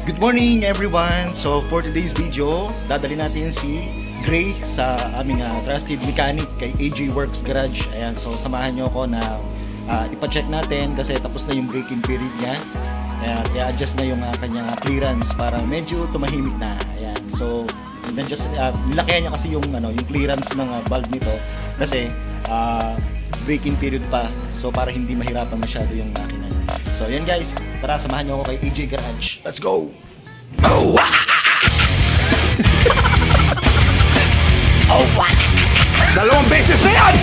Good morning everyone! So for today's video, dadali natin si Gray sa aming trusted mechanic kay AJ Works Garage. Ayan, so samahan nyo ako na ipa-check natin kasi tapos na yung braking period niya. Ayan, i-adjust na yung kanyang clearance para medyo tumahimik na. Ayan, so nilakihan niya kasi yung clearance ng valve nito kasi braking period pa, so para hindi mahirapan masyado yung makina. So yan guys, tara samahan niyo ako kay AJ Garage. Let's go! Oh! Oh! Dalawang beses na yan!